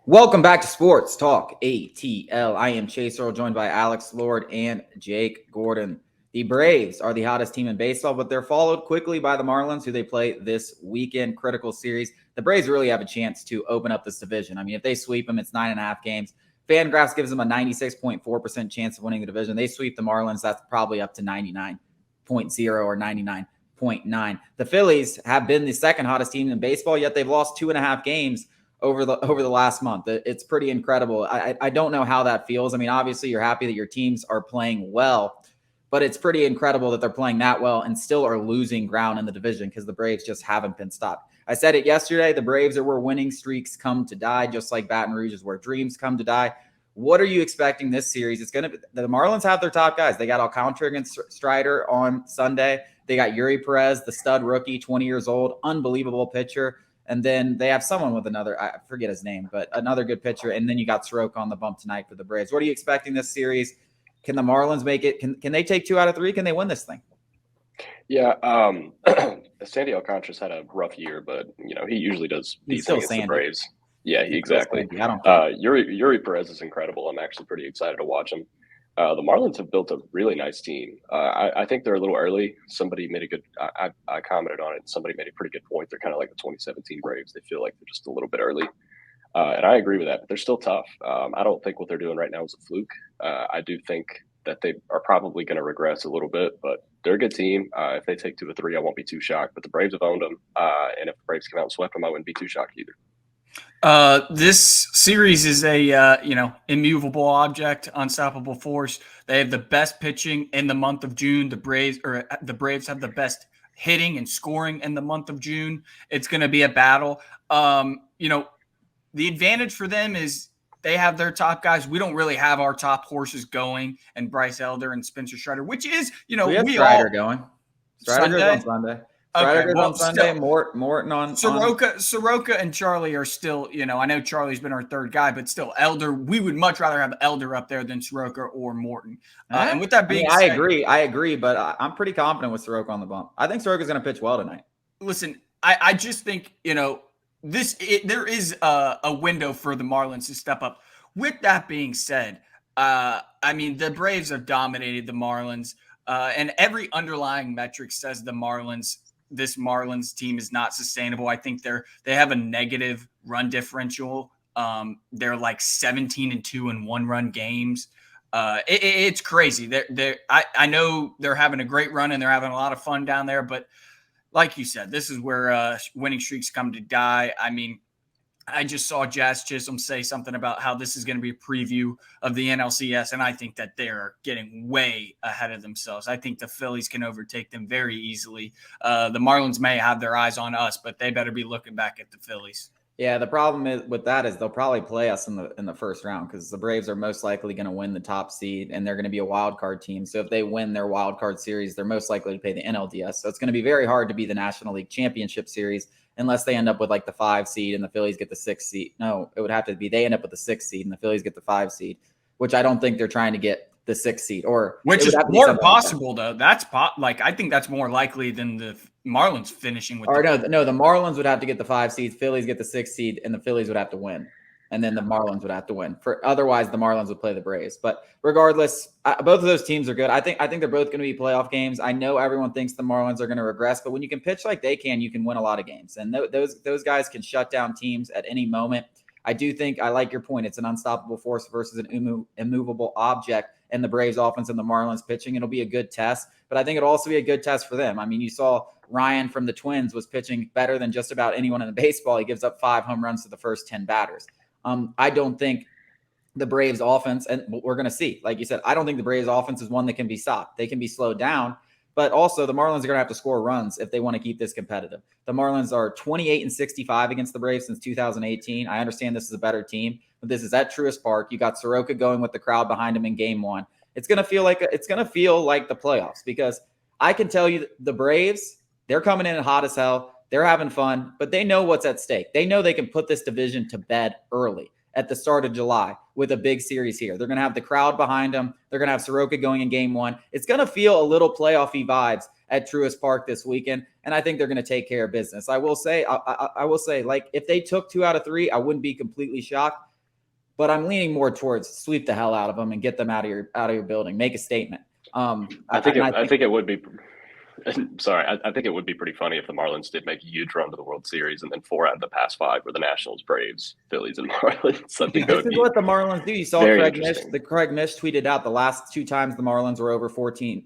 Welcome back to Sports Talk ATL. I am Chase Earl, joined by Alex Lord and Jake Gordon. The Braves are the hottest team in baseball, but they're followed quickly by the Marlins, who they play this weekend. Critical series. The Braves really have a chance to open up this division. I mean, if they sweep them, it's 9.5 games. Fangraphs gives them a 96.4% chance of winning the division. They sweep the Marlins, that's probably up to 99.0 or 99.9. The Phillies have been the second hottest team in baseball, yet they've lost 2.5 games over the last month. It's pretty incredible. I don't know how that feels. I mean, obviously you're happy that your teams are playing well, but it's pretty incredible that they're playing that well and still are losing ground in the division because the Braves just haven't been stopped. I said it yesterday. The Braves are where winning streaks come to die, just like Baton Rouge is where dreams come to die. What are you expecting this series? It's going to be the Marlins have their top guys. They got Alcantara against Strider on Sunday. They got Yuri Perez, the stud rookie, 20 years old, unbelievable pitcher. And then they have someone with another, I forget his name, but another good pitcher. And then you got Soroka on the bump tonight for the Braves. What are you expecting this series? Can the Marlins make it? Can they take 2 out of 3? Can they win this thing? Yeah, Sandy Alcantara's had a rough year, but he usually does He's decent still against the Sandy. Braves. Yeah, He's still exactly. Sandy. I don't care. Yuri Perez is incredible. I'm actually pretty excited to watch him. The Marlins have built a really nice team. I think they're a little early. Somebody made a good. I commented on it. Somebody made a pretty good point. They're kind of like the 2017 Braves. They feel like they're just a little bit early, and I agree with that. But they're still tough. I don't think what they're doing right now is a fluke. I do think that they are probably going to regress a little bit, but they're a good team. If they take 2 or 3, I won't be too shocked. But the Braves have owned them, and if the Braves come out and swept them, I wouldn't be too shocked either. This series is a immovable object, unstoppable force. They have the best pitching in the month of June. The Braves have the best hitting and scoring in the month of June. It's going to be a battle. The advantage for them is they have their top guys. We don't really have our top horses going, and Bryce Elder and Spencer Strider, which is We have Strider going. Strider goes on Sunday. Strider goes on Sunday. Morton on Soroka and Charlie are still, I know Charlie's been our third guy, but still Elder. We would much rather have Elder up there than Soroka or Morton. And with that being said, I agree, but I'm pretty confident with Soroka on the bump. I think Soroka's going to pitch well tonight. Listen, I just think, there is a window for the Marlins to step up. With that being said, the Braves have dominated the Marlins, and every underlying metric says this Marlins team is not sustainable. I think they have a negative run differential. They're like 17-2 in 1-run games. It's crazy. I know they're having a great run and they're having a lot of fun down there, but like you said, this is where winning streaks come to die. I mean, I just saw Jazz Chisholm say something about how this is going to be a preview of the NLCS, and I think that they're getting way ahead of themselves. I think the Phillies can overtake them very easily. The Marlins may have their eyes on us, but they better be looking back at the Phillies. Yeah, the problem with that is they'll probably play us in the first round because the Braves are most likely going to win the top seed and they're going to be a wild card team. So if they win their wild card series, they're most likely to play the NLDS. So it's going to be very hard to be the National League Championship Series unless they end up with like the 5 seed and the Phillies get the 6 seed. No, it would have to be they end up with the 6 seed and the Phillies get the 5 seed, which I don't think they're trying to get the 6 seed, or which is more possible though. That's I think that's more likely than the Marlins finishing with. Or no, the Marlins would have to get the 5 seeds, Phillies get the 6 seed, and the Phillies would have to win, and then the Marlins would have to win. Otherwise, the Marlins would play the Braves. But regardless, both of those teams are good. I think they're both going to be playoff games. I know everyone thinks the Marlins are going to regress, but when you can pitch like they can, you can win a lot of games, and those guys can shut down teams at any moment. I do think I like your point. It's an unstoppable force versus an immovable object. And the Braves offense and the Marlins pitching, it'll be a good test. But I think it'll also be a good test for them. I mean, you saw Ryan from the Twins was pitching better than just about anyone in the baseball. He gives up 5 home runs to the first 10 batters. I don't think the Braves offense, and we're going to see, like you said, I don't think the Braves offense is one that can be stopped. They can be slowed down. But also the Marlins are going to have to score runs if they want to keep this competitive. The Marlins are 28-65 against the Braves since 2018. I understand this is a better team, but this is at Truist Park. You got Soroka going with the crowd behind him in Game 1. It's going to feel like the playoffs because I can tell you the Braves, they're coming in hot as hell. They're having fun, but they know what's at stake. They know they can put this division to bed early at the start of July with a big series here. They're going to have the crowd behind them. They're going to have Soroka going in Game 1. It's going to feel a little playoffy vibes at Truist Park this weekend, and I think they're going to take care of business. I will say, like, if they took 2 out of 3, I wouldn't be completely shocked. but I'm leaning more towards sweep the hell out of them and get them out of your building. Make a statement. I think it would be. Sorry, I think it would be pretty funny if the Marlins did make a huge run to the World Series, and then 4 out of the past 5 were the Nationals, Braves, Phillies, and Marlins. I think this is what the Marlins do. You saw Craig Mish tweeted out the last 2 times the Marlins were over 14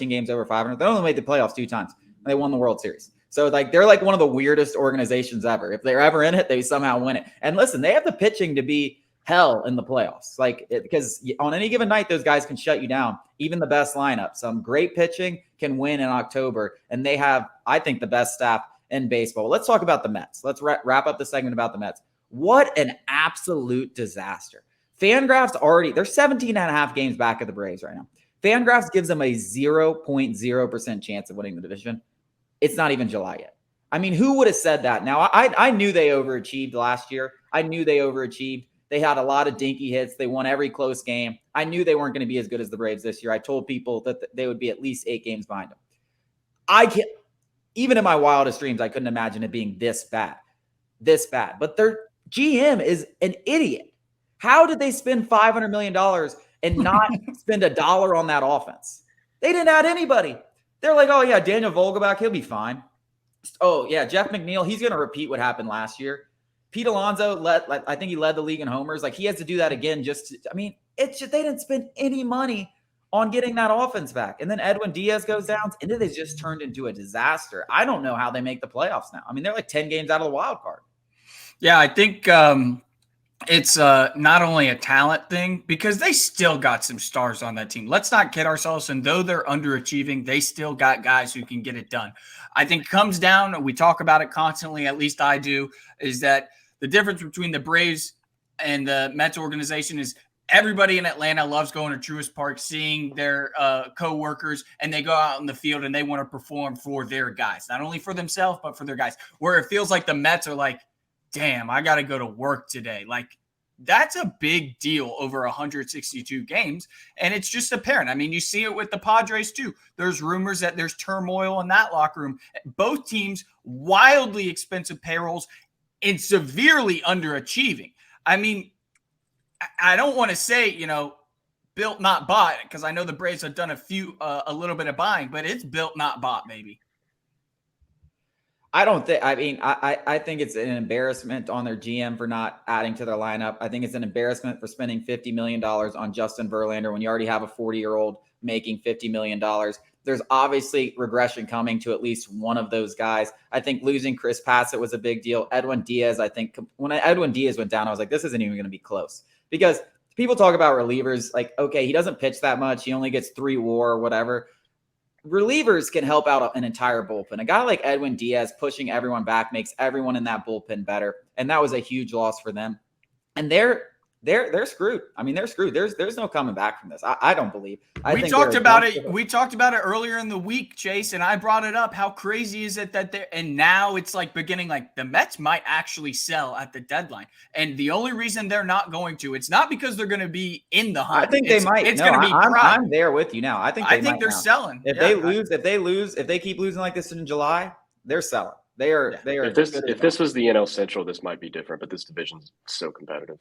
games over 500. They only made the playoffs 2 times. And they won the World Series. So they're like one of the weirdest organizations ever. If they're ever in it, they somehow win it. And listen, they have the pitching to be hell in the playoffs, because on any given night, those guys can shut you down. Even the best lineup, some great pitching can win in October, and they have, I think, the best staff in baseball. Let's talk about the Mets. Let's wrap up the segment about the Mets. What an absolute disaster. Fangraphs they're 17 and a half games back of the Braves right now. Fangraphs gives them a 0.0% chance of winning the division. It's not even July yet. I mean, who would have said that? Now, I knew they overachieved last year. I knew they overachieved. They had a lot of dinky hits. They won every close game. I knew they weren't going to be as good as the Braves this year. I told people that they would be at least 8 games behind them. Even in my wildest dreams, I couldn't imagine it being this bad. But their GM is an idiot. How did they spend $500 million and not spend $1 on that offense? They didn't add anybody. They're like, oh, yeah, Daniel Vogelbach, he'll be fine. Oh, yeah, Jeff McNeil, he's going to repeat what happened last year. Pete Alonso I think he led the league in homers. He has to do that again. It's just they didn't spend any money on getting that offense back. And then Edwin Diaz goes down, and it has just turned into a disaster. I don't know how they make the playoffs now. I mean, they're like 10 games out of the wild card. Yeah, I think it's not only a talent thing, because they still got some stars on that team. Let's not kid ourselves. And though they're underachieving, they still got guys who can get it done. I think it comes down, we talk about it constantly, at least I do, is that the difference between the Braves and the Mets organization is everybody in Atlanta loves going to Truist Park, seeing their co-workers, and they go out in the field and they want to perform for their guys, not only for themselves, but for their guys. Where it feels like the Mets are like, damn, I got to go to work today. That's a big deal over 162 games, and it's just apparent. I mean, you see it with the Padres too. There's rumors that there's turmoil in that locker room. Both teams, wildly expensive payrolls, and severely underachieving. I mean, I don't want to say, built not bought, because I know the Braves have done a little bit of buying, but it's built not bought, maybe. I don't think. I mean, I think it's an embarrassment on their GM for not adding to their lineup. I think it's an embarrassment for spending $50 million on Justin Verlander when you already have a 40-year-old making $50 million. There's obviously regression coming to at least one of those guys. I think losing Chris Bassett was a big deal. Edwin Diaz, I think when Edwin Diaz went down, I was like, this isn't even going to be close, because people talk about relievers okay, he doesn't pitch that much. He only gets 3 WAR or whatever. Relievers can help out an entire bullpen. A guy like Edwin Diaz pushing everyone back makes everyone in that bullpen better. And that was a huge loss for them. And they're screwed. I mean, they're screwed. There's no coming back from this. I don't believe. We talked about it earlier in the week, Chase, and I brought it up. How crazy is it that and now it's beginning, the Mets might actually sell at the deadline. And the only reason they're not going to, it's not because they're going to be in the hunt. I think they might. It's going to be I'm there with you now. I think they're selling. If they keep losing like this in July, they're selling. They are. If this was the NL Central, this might be different, but this division's so competitive.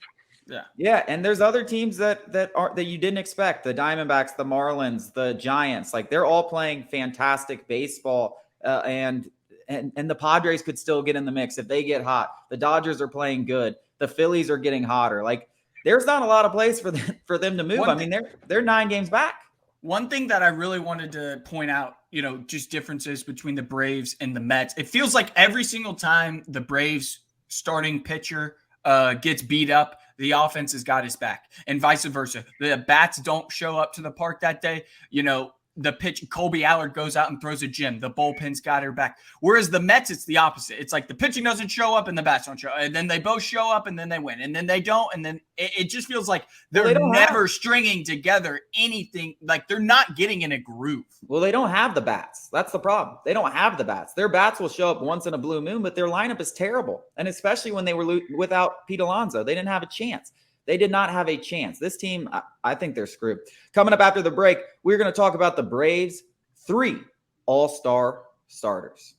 Yeah, and there's other teams that you didn't expect. The Diamondbacks, the Marlins, the Giants, they're all playing fantastic baseball, and the Padres could still get in the mix if they get hot. The Dodgers are playing good. The Phillies are getting hotter. There's not a lot of place for them to move. They're 9 games back. One thing that I really wanted to point out, just differences between the Braves and the Mets. It feels like every single time the Braves starting pitcher gets beat up, the offense has got his back, and vice versa. The bats don't show up to the park that day. The pitch, Colby Allard goes out and throws a gem. The bullpen's got her back. Whereas the Mets, it's the opposite. It's the pitching doesn't show up and the bats don't show up. And then they both show up and then they win. And then they don't. And then it just feels like they're never stringing together anything. They're not getting in a groove. Well, they don't have the bats. That's the problem. They don't have the bats. Their bats will show up once in a blue moon, but their lineup is terrible. And especially when they were without Pete Alonso, they didn't have a chance. They did not have a chance. This team, I think they're screwed. Coming up after the break, we're going to talk about the Braves' 3 all-star starters.